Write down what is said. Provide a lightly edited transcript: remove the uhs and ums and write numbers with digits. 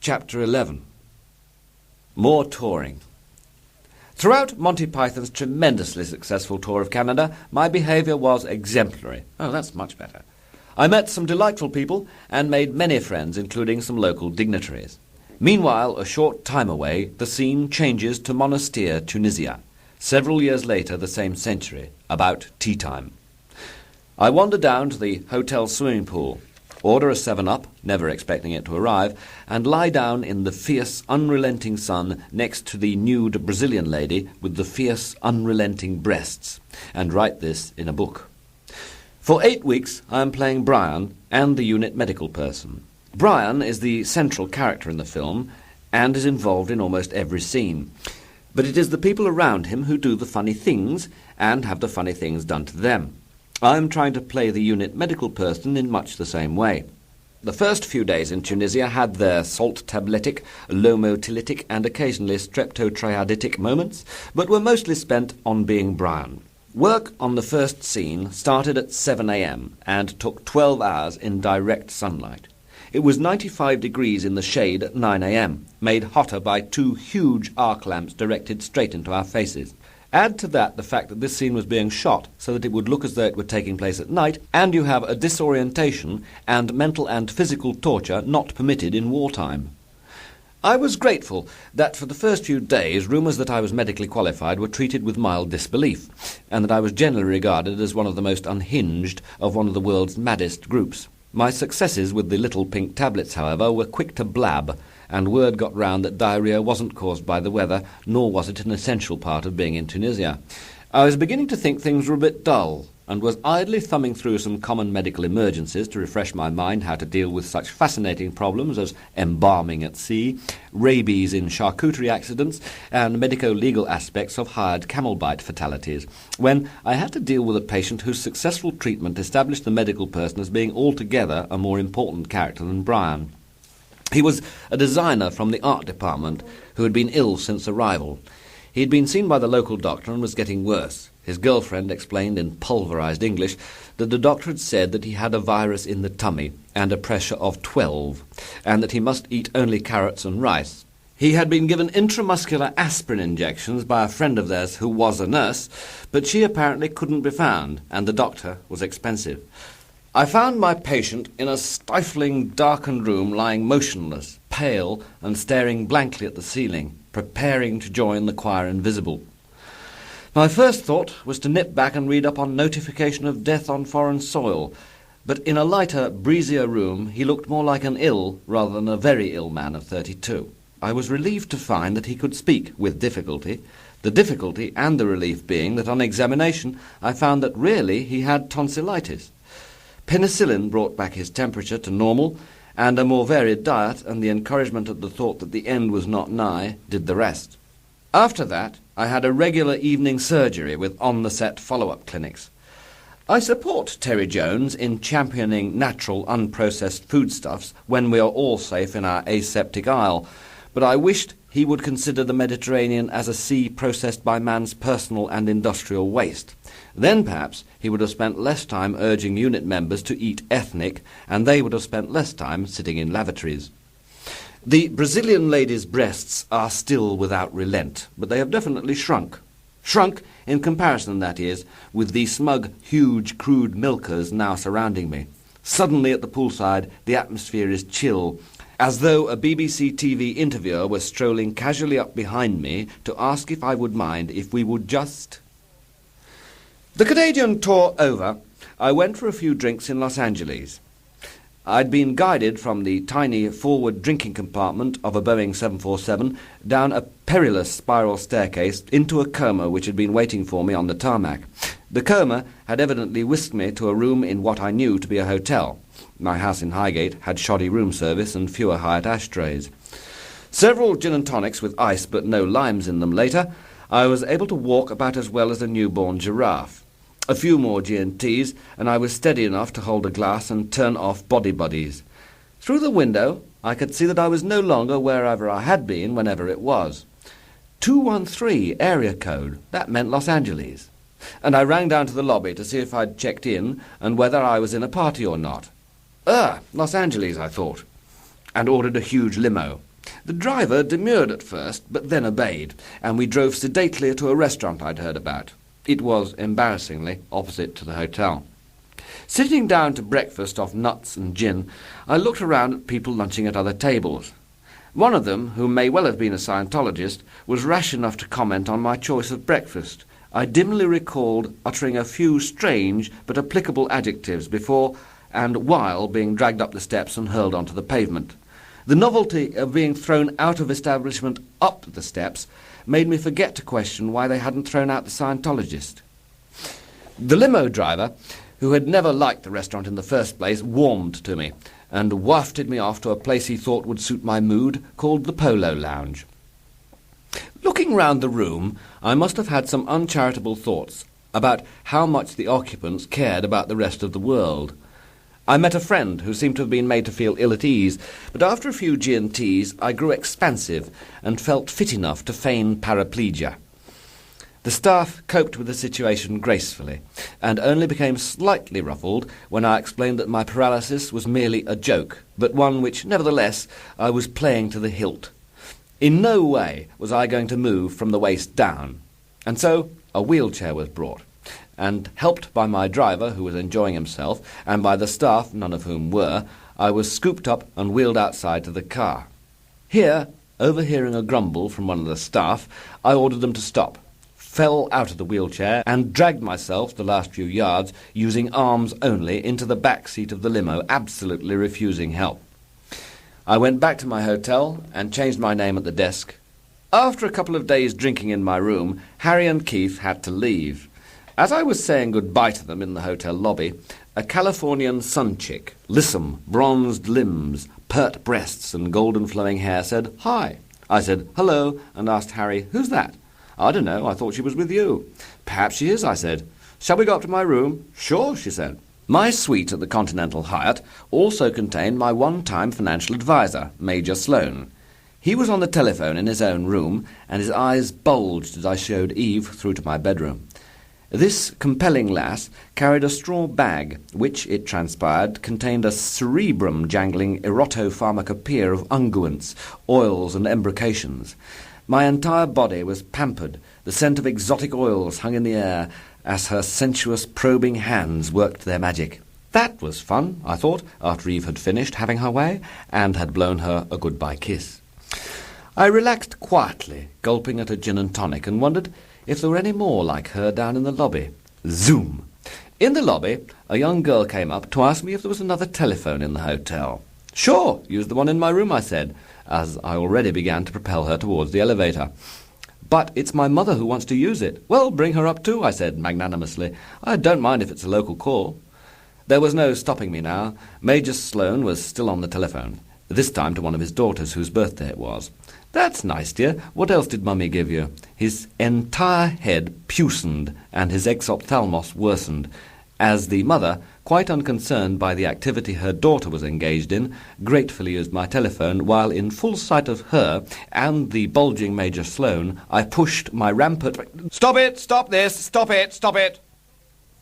Chapter 11. More touring. Throughout Monty Python's tremendously successful tour of Canada, my behaviour was exemplary. Oh, that's much better. I met some delightful people and made many friends, including some local dignitaries. Meanwhile, a short time away, the scene changes to Monastir, Tunisia. Several years later, the same century, about tea time. I wander down to the hotel swimming pool, order a 7-Up, never expecting it to arrive, and lie down in the fierce, unrelenting sun next to the nude Brazilian lady with the fierce, unrelenting breasts, and write this in a book. For 8 weeks, I am playing Brian and the unit medical person. Brian is the central character in the film and is involved in almost every scene. But it is the people around him who do the funny things and have the funny things done to them. I am trying to play the unit medical person in much the same way. The first few days in Tunisia had their salt-tabletic, lomotylitic and occasionally streptotriaditic moments, but were mostly spent on being Brian. Work on the first scene started at 7 a.m. and took 12 hours in direct sunlight. It was 95 degrees in the shade at 9 a.m., made hotter by 2 huge arc lamps directed straight into our faces. Add to that the fact that this scene was being shot so that it would look as though it were taking place at night, and you have a disorientation and mental and physical torture not permitted in wartime. I was grateful that for the first few days rumours that I was medically qualified were treated with mild disbelief, and that I was generally regarded as one of the most unhinged of one of the world's maddest groups. My successes with the little pink tablets, however, were quick to blab, and word got round that diarrhoea wasn't caused by the weather, nor was it an essential part of being in Tunisia. I was beginning to think things were a bit dull, and was idly thumbing through some common medical emergencies to refresh my mind how to deal with such fascinating problems as embalming at sea, rabies in charcuterie accidents, and medico-legal aspects of hired camel-bite fatalities, when I had to deal with a patient whose successful treatment established the medical person as being altogether a more important character than Brian. He was a designer from the art department who had been ill since arrival. He had been seen by the local doctor and was getting worse. His girlfriend explained in pulverized English that the doctor had said that he had a virus in the tummy and a pressure of 12, and that he must eat only carrots and rice. He had been given intramuscular aspirin injections by a friend of theirs who was a nurse, but she apparently couldn't be found, and the doctor was expensive. I found my patient in a stifling, darkened room, lying motionless, pale, and staring blankly at the ceiling, preparing to join the choir invisible. My first thought was to nip back and read up on notification of death on foreign soil, but in a lighter, breezier room he looked more like an ill rather than a very ill man of 32. I was relieved to find that he could speak with difficulty, the difficulty and the relief being that on examination I found that really he had tonsillitis. Penicillin brought back his temperature to normal, and a more varied diet and the encouragement at the thought that the end was not nigh did the rest. After that, I had a regular evening surgery with on-the-set follow-up clinics. I support Terry Jones in championing natural, unprocessed foodstuffs when we are all safe in our aseptic isle, but I wished he would consider the Mediterranean as a sea processed by man's personal and industrial waste. Then perhaps he would have spent less time urging unit members to eat ethnic, and they would have spent less time sitting in lavatories. The Brazilian lady's breasts are still without relent, but they have definitely shrunk. Shrunk, in comparison, that is, with the smug, huge, crude milkers now surrounding me. Suddenly at the poolside, the atmosphere is chill, as though a BBC TV interviewer was strolling casually up behind me to ask if I would mind if we would just... The Canadian tour over, I went for a few drinks in Los Angeles. I'd been guided from the tiny forward drinking compartment of a Boeing 747 down a perilous spiral staircase into a coma which had been waiting for me on the tarmac. The coma had evidently whisked me to a room in what I knew to be a hotel. My house in Highgate had shoddy room service and fewer Hyatt ashtrays. Several gin and tonics with ice but no limes in them later, I was able to walk about as well as a newborn giraffe. A few more G&Ts, and I was steady enough to hold a glass and turn off body buddies. Through the window, I could see that I was no longer wherever I had been whenever it was. 213 area code, that meant Los Angeles. And I rang down to the lobby to see if I'd checked in and whether I was in a party or not. Los Angeles, I thought, and ordered a huge limo. The driver demurred at first, but then obeyed, and we drove sedately to a restaurant I'd heard about. It was, embarrassingly, opposite to the hotel. Sitting down to breakfast off nuts and gin, I looked around at people lunching at other tables. One of them, who may well have been a Scientologist, was rash enough to comment on my choice of breakfast. I dimly recalled uttering a few strange but applicable adjectives before and while being dragged up the steps and hurled onto the pavement. The novelty of being thrown out of establishment up the steps made me forget to question why they hadn't thrown out the Scientologist. The limo driver, who had never liked the restaurant in the first place, warmed to me and wafted me off to a place he thought would suit my mood, called the Polo Lounge. Looking round the room, I must have had some uncharitable thoughts about how much the occupants cared about the rest of the world. I met a friend who seemed to have been made to feel ill at ease, but after a few G&Ts I grew expansive and felt fit enough to feign paraplegia. The staff coped with the situation gracefully, and only became slightly ruffled when I explained that my paralysis was merely a joke, but one which, nevertheless, I was playing to the hilt. In no way was I going to move from the waist down, and so a wheelchair was brought, and helped by my driver, who was enjoying himself, and by the staff, none of whom were, I was scooped up and wheeled outside to the car. Here, overhearing a grumble from one of the staff, I ordered them to stop, fell out of the wheelchair, and dragged myself the last few yards, using arms only, into the back seat of the limo, absolutely refusing help. I went back to my hotel and changed my name at the desk. After a couple of days drinking in my room, Harry and Keith had to leave. As I was saying goodbye to them in the hotel lobby, a Californian sun chick, lissom, bronzed limbs, pert breasts and golden flowing hair, said, "Hi." I said, "Hello," and asked Harry, "Who's that?" "I don't know, I thought she was with you." "Perhaps she is," I said. "Shall we go up to my room?" "Sure," she said. My suite at the Continental Hyatt also contained my one-time financial advisor, Major Sloane. He was on the telephone in his own room, and his eyes bulged as I showed Eve through to my bedroom. This compelling lass carried a straw bag, which, it transpired, contained a cerebrum-jangling erotopharmacopoeia of unguents, oils, and embrocations. My entire body was pampered. The scent of exotic oils hung in the air as her sensuous, probing hands worked their magic. That was fun, I thought, after Eve had finished having her way and had blown her a goodbye kiss. I relaxed quietly, gulping at a gin and tonic, and wondered if there were any more like her down in the lobby. Zoom! In the lobby, a young girl came up to ask me if there was another telephone in the hotel. "Sure, use the one in my room," I said, as I already began to propel her towards the elevator. "But it's my mother who wants to use it." "Well, bring her up too," I said magnanimously. "I don't mind if it's a local call." There was no stopping me now. Major Sloane was still on the telephone, this time to one of his daughters whose birthday it was. "That's nice, dear. What else did Mummy give you?" His entire head pucened and his exophthalmos worsened, as the mother, quite unconcerned by the activity her daughter was engaged in, gratefully used my telephone, while in full sight of her and the bulging Major Sloane, I pushed my rampant... "Stop it! Stop this! Stop it! Stop it!"